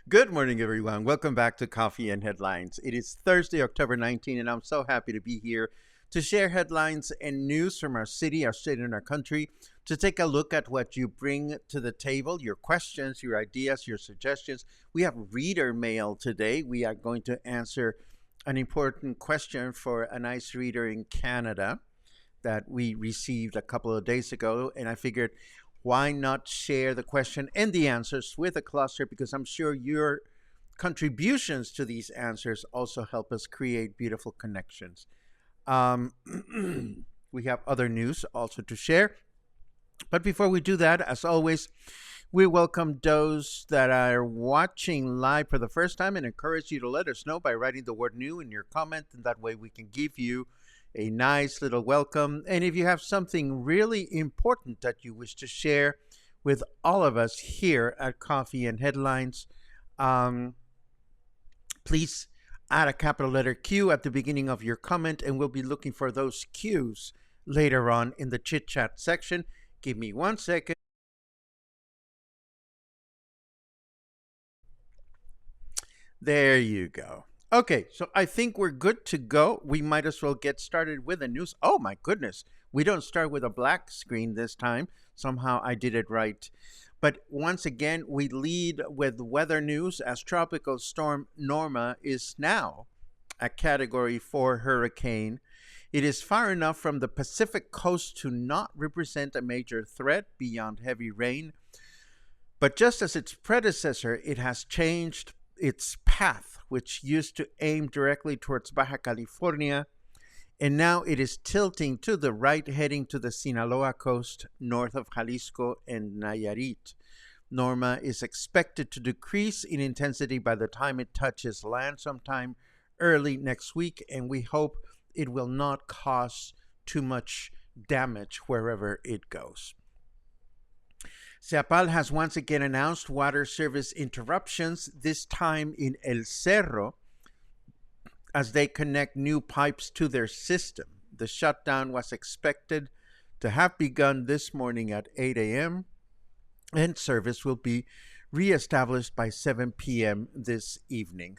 Good morning, everyone. Welcome back to Coffee and Headlines. It is Thursday, October 19, and I'm so happy to be here to share headlines and news from our city, our state, and our country, to take a look at what you bring to the table, your questions, your ideas, your suggestions. We have reader mail today. We are going to answer an important question for a nice reader in Canada that we received a couple of days ago, and I figured why not share the question and the answers with a cluster, because I'm sure your contributions to these answers also help us create beautiful connections. Um, we have other news also to share. But before we do that, as always, we welcome those that are watching live for the first time and encourage you to let us know by writing the word new in your comment, and that way we can give you a nice little welcome. And if you have something really important that you wish to share with all of us here at Coffee and Headlines, please add a capital letter Q at the beginning of your comment, and we'll be looking for those Qs later on in the chit chat section. Give me 1 second. There you go. Okay, so I think we're good to go. We might as well get started with the news. Oh my goodness, we don't start with a black screen this time. Somehow I did it right. But once again, we lead with weather news as Tropical Storm Norma is now a Category 4 hurricane. It is far enough from the Pacific coast to not represent a major threat beyond heavy rain. But just as its predecessor, it has changed its path, which used to aim directly towards Baja California, and now it is tilting to the right, heading to the Sinaloa coast, north of Jalisco and Nayarit. Norma is expected to decrease in intensity by the time it touches land sometime early next week, and we hope it will not cause too much damage wherever it goes. CEPAL has once again announced water service interruptions, this time in El Cerro, as they connect new pipes to their system. The shutdown was expected to have begun this morning at 8 a.m., and service will be reestablished by 7 p.m. this evening.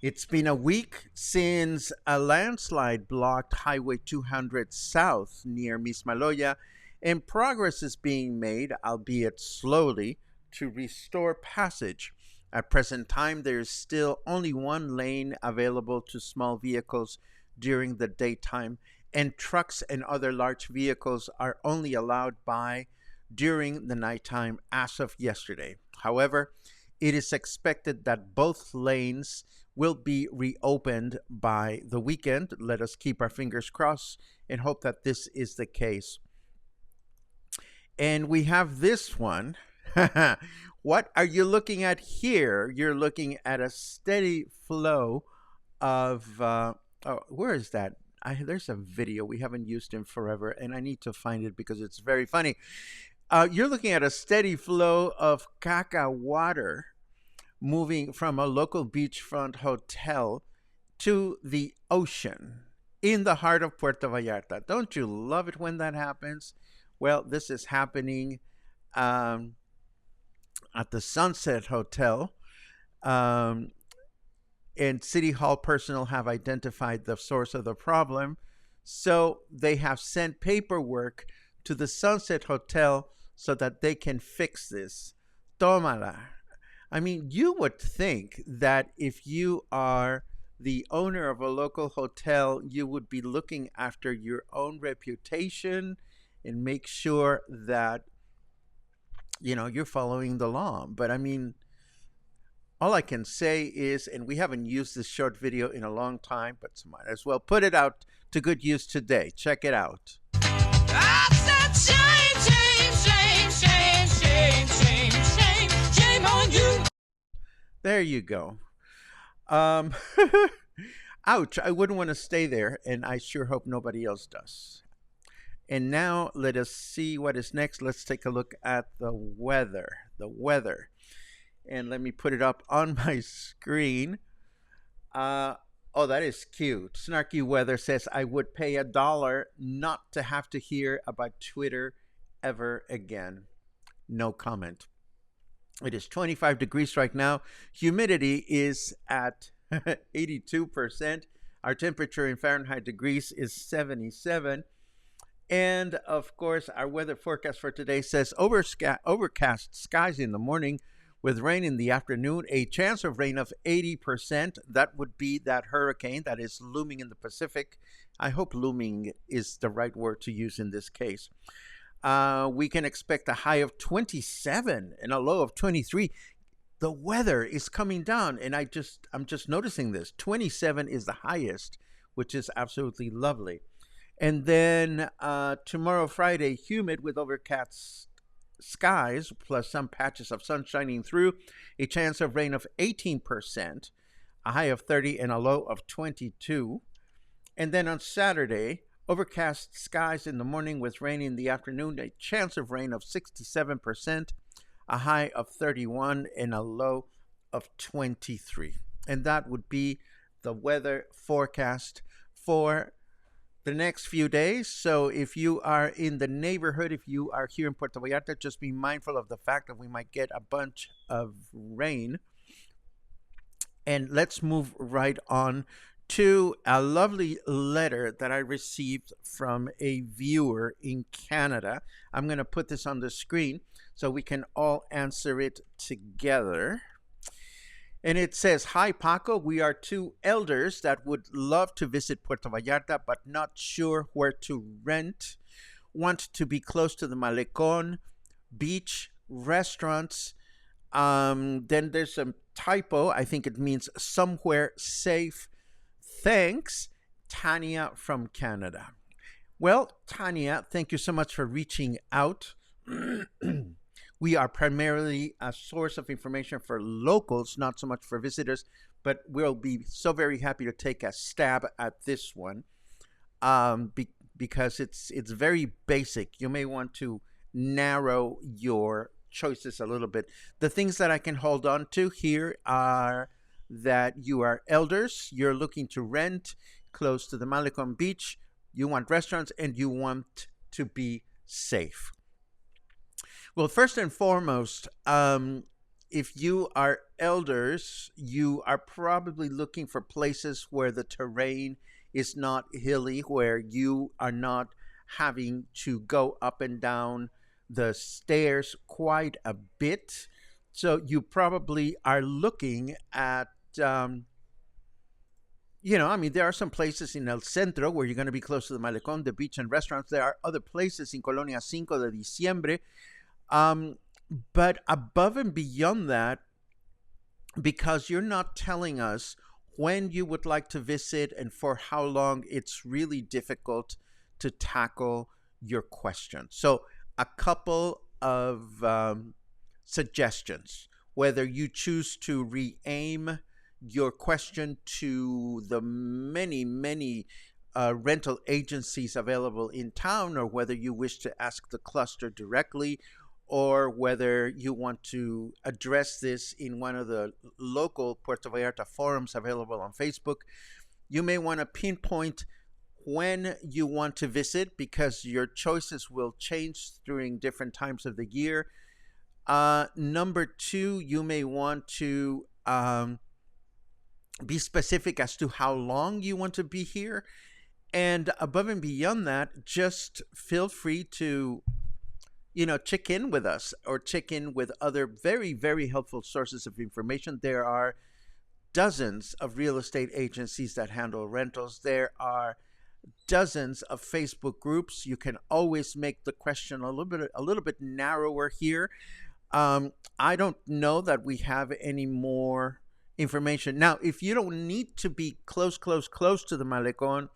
It's been a week since a landslide blocked Highway 200 South near Mismaloya, and progress is being made, albeit slowly, to restore passage. At present time, there is still only one lane available to small vehicles during the daytime, and trucks and other large vehicles are only allowed by during the nighttime as of yesterday. However, it is expected that both lanes will be reopened by the weekend. Let us keep our fingers crossed and hope that this is the case. And we have this one. What are you looking at here? You're looking at a steady flow of, where is that? there's a video we haven't used in forever, and I need to find it because it's very funny. You're looking at a steady flow of caca water moving from a local beachfront hotel to the ocean in the heart of Puerto Vallarta. Don't you love it when that happens? Well, this is happening um, at the Sunset Hotel. Um, and City Hall personnel have identified the source of the problem. So they have sent paperwork to the Sunset Hotel so that they can fix this. Tómala. I mean, you would think that if you are the owner of a local hotel, you would be looking after your own reputation and make sure that, you're following the law. But I mean, all I can say is, and we haven't used this short video in a long time, but might as well put it out to good use today. Check it out. I said shame, shame, shame, shame, shame, shame, shame, shame on you. There you go. Ouch, I wouldn't want to stay there, and I sure hope nobody else does. And now let us see what is next. Let's take a look at the weather. The weather. And let me put it up on my screen. Oh, that is cute. Snarky Weather says, I would pay $1 not to have to hear about Twitter ever again. No comment. It is 25 degrees right now. Humidity is at 82%. Our temperature in Fahrenheit degrees is 77. And of course, our weather forecast for today says overcast skies in the morning with rain in the afternoon, a chance of rain of 80%. That would be that hurricane that is looming in the Pacific. I hope looming is the right word to use in this case. We can expect a high of 27 and a low of 23. The weather is coming down, and I'm just noticing this. 27 is the highest, which is absolutely lovely. And then tomorrow, Friday, humid with overcast skies plus some patches of sun shining through, a chance of rain of 18%, a high of 30 and a low of 22. And then on Saturday, overcast skies in the morning with rain in the afternoon, a chance of rain of 67%, a high of 31 and a low of 23. And that would be the weather forecast for the next few days. So if you are in the neighborhood, if you are here in Puerto Vallarta, just be mindful of the fact that we might get a bunch of rain. And let's move right on to a lovely letter that I received from a viewer in Canada. I'm going to put this on the screen so we can all answer it together. And it says, hi, Paco. We are two elders that would love to visit Puerto Vallarta, but not sure where to rent. Want to be close to the Malecón, beach, restaurants. Then there's a typo. I think it means somewhere safe. Thanks, Tanya from Canada. Well, Tanya, thank you so much for reaching out. We are primarily a source of information for locals, not so much for visitors, but we'll be so very happy to take a stab at this one because it's very basic. You may want to narrow your choices a little bit. The things that I can hold on to here are that you are elders, you're looking to rent close to the Malecón Beach, you want restaurants, and you want to be safe. Well, first and foremost, if you are elders, you are probably looking for places where the terrain is not hilly, where you are not having to go up and down the stairs quite a bit. So you probably are looking at, there are some places in El Centro where you're going to be close to the Malecón, the beach, and restaurants. There are other places in Colonia 5 de Diciembre. But above and beyond that, because you're not telling us when you would like to visit and for how long, it's really difficult to tackle your question. So a couple of suggestions, whether you choose to re-aim your question to the many rental agencies available in town, or whether you wish to ask the cluster directly, or whether you want to address this in one of the local Puerto Vallarta forums available on Facebook. You may want to pinpoint when you want to visit, because your choices will change during different times of the year. Number two, you may want to be specific as to how long you want to be here. And above and beyond that, just feel free to, check in with us or check in with other very, very helpful sources of information. There are dozens of real estate agencies that handle rentals. There are dozens of Facebook groups. You can always make the question a little bit narrower here. I don't know that we have any more information. Now, if you don't need to be close to the Malecón,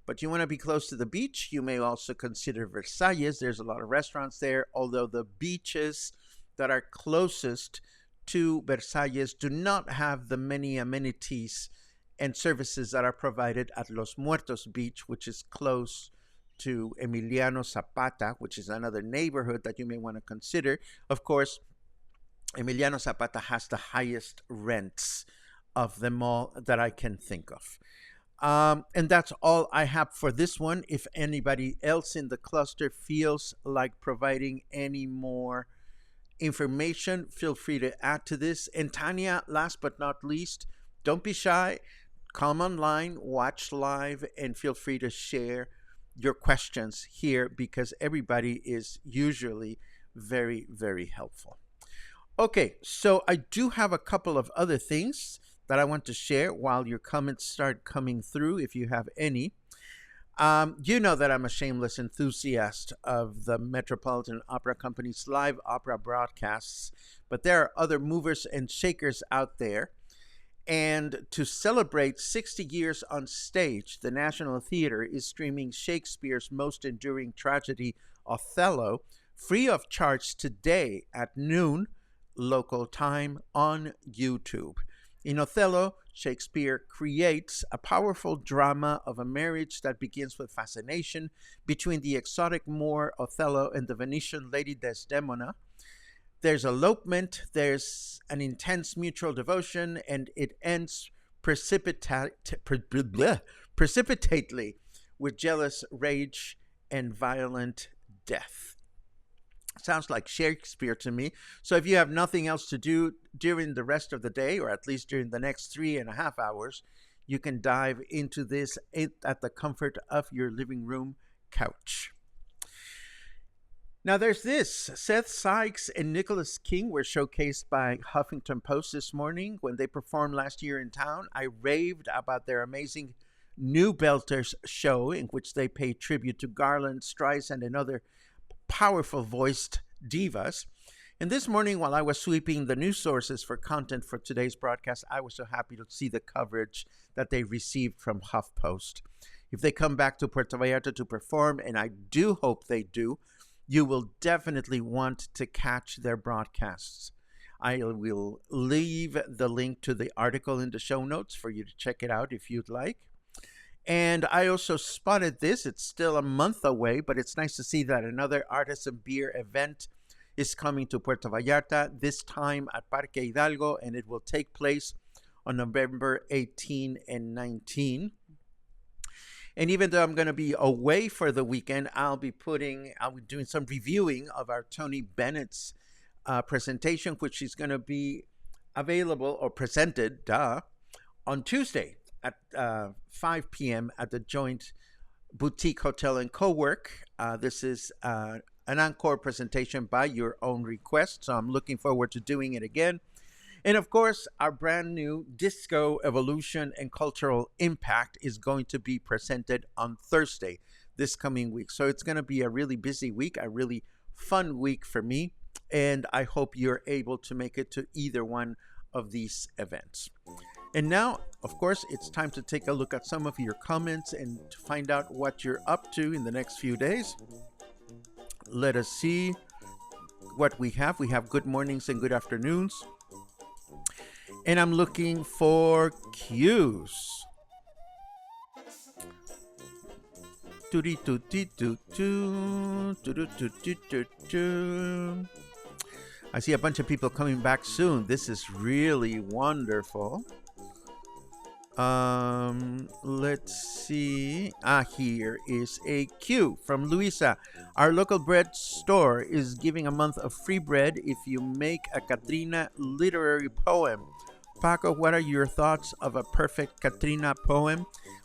but you want to be close to the beach, you may also consider Versalles. There's a lot of restaurants there, although the beaches that are closest to Versalles do not have the many amenities and services that are provided at Los Muertos Beach, which is close to Emiliano Zapata, which is another neighborhood that you may want to consider. Of course, Emiliano Zapata has the highest rents of them all that I can think of. And that's all I have for this one. If anybody else in the cluster feels like providing any more information, feel free to add to this. And Tanya, last but not least, don't be shy. Come online, watch live, and feel free to share your questions here, because everybody is usually very, very helpful. Okay, so I do have a couple of other things that I want to share while your comments start coming through, if you have any. You know that I'm a shameless enthusiast of the Metropolitan Opera Company's live opera broadcasts, but there are other movers and shakers out there. And to celebrate 60 years on stage, the National Theater is streaming Shakespeare's most enduring tragedy, Othello, free of charge today at noon local time on YouTube. In Othello, Shakespeare creates a powerful drama of a marriage that begins with fascination between the exotic Moor Othello and the Venetian lady Desdemona. There's elopement, there's an intense mutual devotion, and it ends precipitately with jealous rage and violent death. Sounds like Shakespeare to me. So if you have nothing else to do during the rest of the day, or at least during the next 3.5 hours, you can dive into this at the comfort of your living room couch. Now there's this. Seth Sykes and Nicholas King were showcased by Huffington Post this morning when they performed last year in town. I raved about their amazing New Belters show, in which they pay tribute to Garland, Streisand, and other powerful voiced divas. And this morning, while I was sweeping the news sources for content for today's broadcast, I was so happy to see the coverage that they received from HuffPost. If they come back to Puerto Vallarta to perform, and I do hope they do, you will definitely want to catch their broadcasts. I will leave the link to the article in the show notes for you to check it out if you'd like. And I also spotted this. It's still a month away, but it's nice to see that another artisan beer event is coming to Puerto Vallarta, this time at Parque Hidalgo, and it will take place on November 18 and 19. And even though I'm going to be away for the weekend, I'll be doing some reviewing of our Tony Bennett's presentation, which is going to be available or presented on Tuesday at 5 p.m. at the Joint Boutique Hotel and Co-work. This is an encore presentation by your own request, so I'm looking forward to doing it again. And of course, our brand new Disco Evolution and Cultural Impact is going to be presented on Thursday this coming week. So it's going to be a really busy week, a really fun week for me. And I hope you're able to make it to either one of these events. And now, of course, it's time to take a look at some of your comments and to find out what you're up to in the next few days. Let us see what we have. We have good mornings and good afternoons. And I'm looking for cues. I see a bunch of people coming back soon. This is really wonderful. Let's see. Here is a cue from Luisa. Our local bread store is giving a month of free bread if you make a Katrina literary poem. Paco, what are your thoughts of a perfect Katrina poem?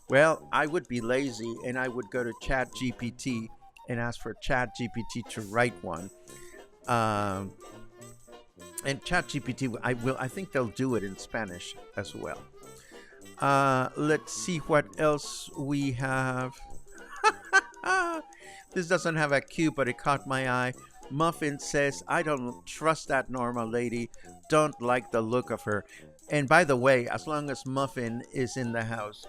Well, I would be lazy and I would go to ChatGPT and ask for ChatGPT to write one. And ChatGPT, I think they'll do it in Spanish as well. Let's see what else we have. This doesn't have a cue, but it caught my eye. Muffin says, I don't trust that Norma lady. Don't like the look of her. And by the way, as long as Muffin is in the house,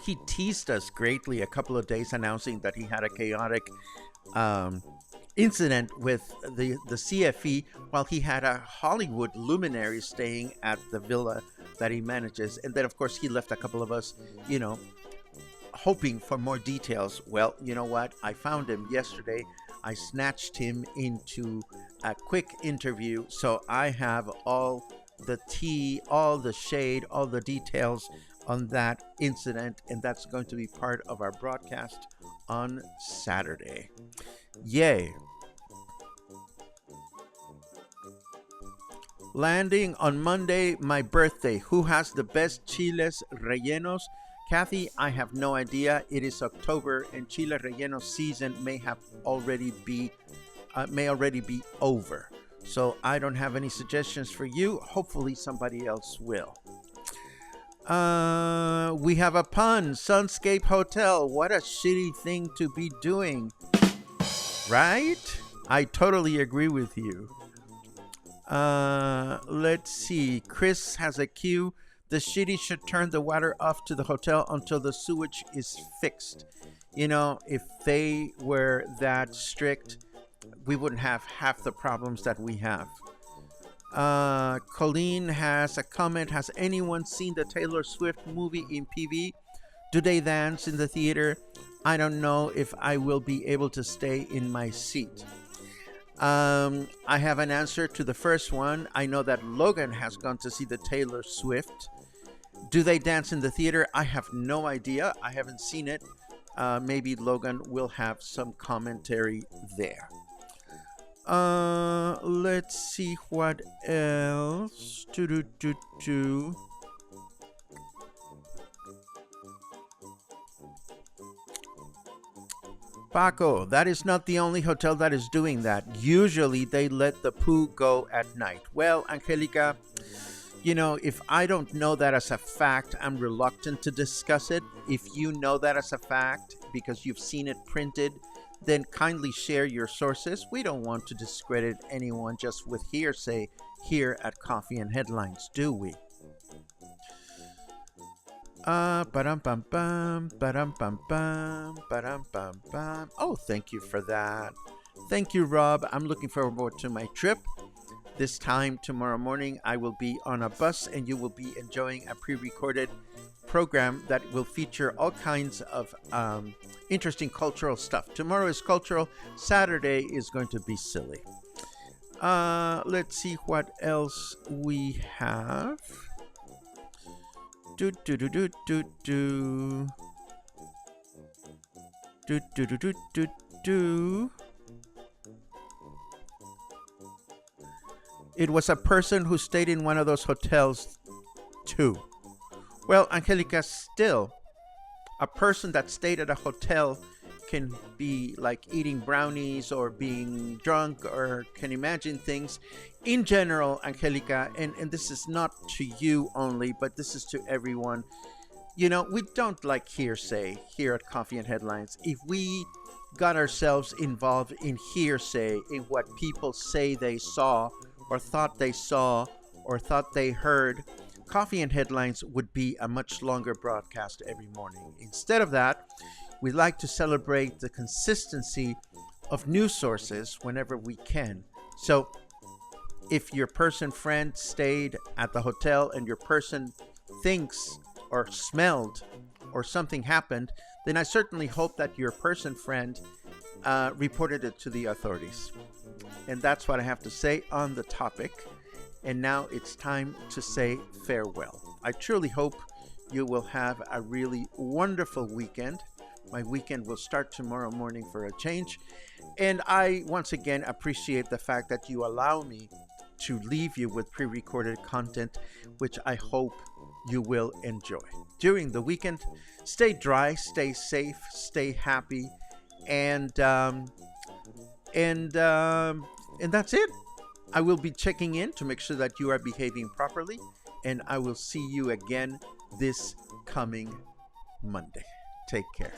he teased us greatly a couple of days announcing that he had a chaotic incident with the CFE while he had a Hollywood luminary staying at the villa that he manages. And then, of course, he left a couple of us, hoping for more details. Well, you know what? I found him yesterday. I snatched him into a quick interview. So I have all the tea, all the shade, all the details on that incident. And that's going to be part of our broadcast on Saturday. Yay. Landing on Monday, my birthday. Who has the best chiles rellenos? Kathy, I have no idea. It is October and chile relleno season may already be over. So I don't have any suggestions for you. Hopefully somebody else will. We have a pun. Sunscape Hotel. What a shitty thing to be doing. Right? I totally agree with you. Let's see. Chris has a cue. The shitty should turn the water off to the hotel until the sewage is fixed. If they were that strict, we wouldn't have half the problems that we have. Colleen has a comment. Has anyone seen the Taylor Swift movie in PV? Do they dance in the theater? I don't know if I will be able to stay in my seat. I have an answer to the first one. I know that Logan has gone to see the Taylor Swift. Do they dance in the theater? I have no idea. I haven't seen it. Maybe Logan will have some commentary there. Let's see what else. Paco, that is not the only hotel that is doing that. Usually they let the poo go at night. Well, Angelica, if I don't know that as a fact, I'm reluctant to discuss it. If you know that as a fact because you've seen it printed, then kindly share your sources. We don't want to discredit anyone just with hearsay here at Coffee and Headlines, do we? Oh, thank you for that. Thank you, Rob. I'm looking forward to my trip. This time tomorrow morning, I will be on a bus and you will be enjoying a pre-recorded program that will feature all kinds of interesting cultural stuff. Tomorrow is cultural. Saturday is going to be silly. Let's see what else we have. It was a person who stayed in one of those hotels too. Well, Angelica, still, a person that stayed at a hotel can be like eating brownies or being drunk or can imagine things. In general, Angelica, and this is not to you only, but this is to everyone, we don't like hearsay here at Coffee and Headlines. If we got ourselves involved in hearsay, in what people say they saw or thought they saw or thought they heard, Coffee and Headlines would be a much longer broadcast every morning. Instead of that, we like to celebrate the consistency of news sources whenever we can. So if your person friend stayed at the hotel and your person thinks or smelled or something happened, then I certainly hope that your person friend reported it to the authorities. And that's what I have to say on the topic. And now it's time to say farewell. I truly hope you will have a really wonderful weekend. My weekend will start tomorrow morning for a change. And I once again appreciate the fact that you allow me to leave you with pre-recorded content, which I hope you will enjoy. During the weekend, stay dry, stay safe, stay happy, and that's it. I will be checking in to make sure that you are behaving properly, and I will see you again this coming Monday. Take care.